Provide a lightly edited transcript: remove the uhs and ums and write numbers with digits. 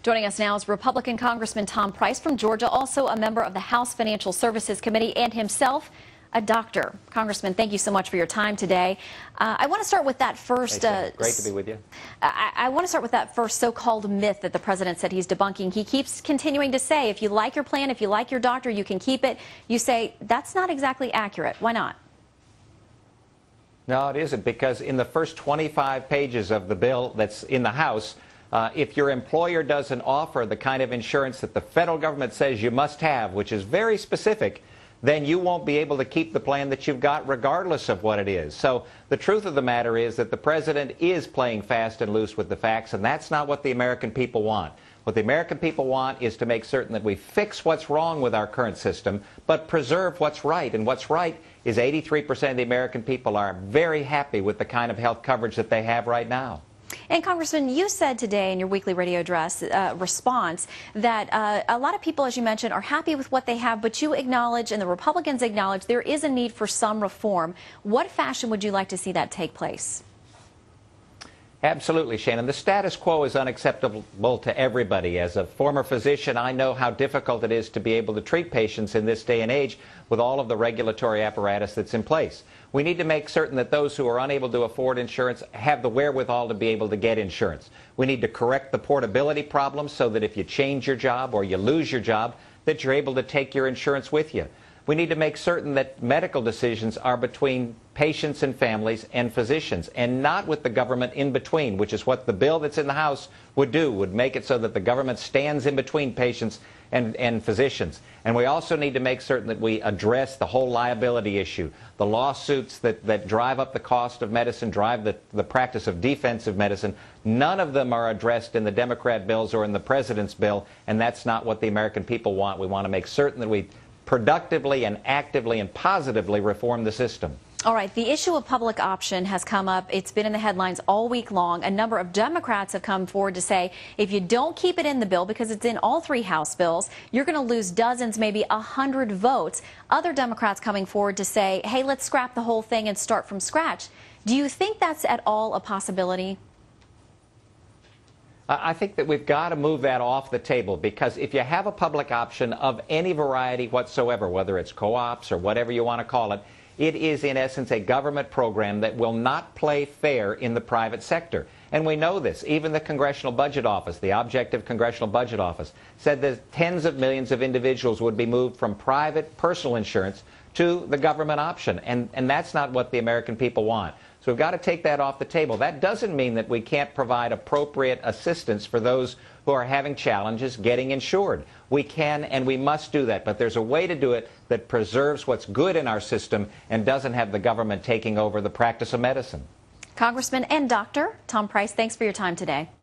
Joining us now is Republican Congressman Tom Price from Georgia, also a member of the House Financial Services Committee and himself a doctor. Congressman, thank you so much for your time today. I want to start with that first. Great to be with you. I want to start with that first so-called myth that the president said he's debunking. He keeps continuing to say, if you like your plan, if you like your doctor, you can keep it. You say that's not exactly accurate. Why not? No, it isn't, because in the first 25 pages of the bill that's in the House, if your employer doesn't offer the kind of insurance that the federal government says you must have, which is very specific, then you won't be able to keep the plan that you've got regardless of what it is. So the truth of the matter is that the president is playing fast and loose with the facts, and that's not what the American people want. What the American people want is to make certain that we fix what's wrong with our current system, but preserve what's right. And what's right is 83% of the American people are very happy with the kind of health coverage that they have right now. And Congressman, you said today in your weekly radio address response that a lot of people, as you mentioned, are happy with what they have, but you acknowledge, and the Republicans acknowledge, there is a need for some reform. What fashion would you like to see that take place? Absolutely, Shannon. The status quo is unacceptable to everybody. As a former physician, I know how difficult it is to be able to treat patients in this day and age with all of the regulatory apparatus that's in place. We need to make certain that those who are unable to afford insurance have the wherewithal to be able to get insurance. We need to correct the portability problem so that if you change your job or you lose your job, that you're able to take your insurance with you. We need to make certain that medical decisions are between patients and families and physicians, and not with the government in between, which is what the bill that's in the House would do, would make it so that the government stands in between patients and physicians. And we also need to make certain that we address the whole liability issue. The lawsuits that drive up the cost of medicine, drive the practice of defensive medicine, none of them are addressed in the Democrat bills or in the president's bill, and that's not what the American people want. We want to make certain that we productively and actively and positively reform the system. All right, the issue of public option has come up. It's been in the headlines all week long. A number of Democrats have come forward to say if you don't keep it in the bill, because it's in all three House bills, you're going to lose dozens, maybe 100 votes. Other Democrats coming forward to say, hey, let's scrap the whole thing and start from scratch. Do you think that's at all a possibility? I think that we've got to move that off the table, because if you have a public option of any variety whatsoever, whether it's co-ops or whatever you want to call it, it is in essence a government program that will not play fair in the private sector. And we know this. Even the Congressional Budget Office, the Objective Congressional Budget Office, said that tens of millions of individuals would be moved from private personal insurance to the government option. And that's not what the American people want. So we've got to take that off the table. That doesn't mean that we can't provide appropriate assistance for those who are having challenges getting insured. We can and we must do that, but there's a way to do it that preserves what's good in our system and doesn't have the government taking over the practice of medicine. Congressman and Dr. Tom Price, thanks for your time today.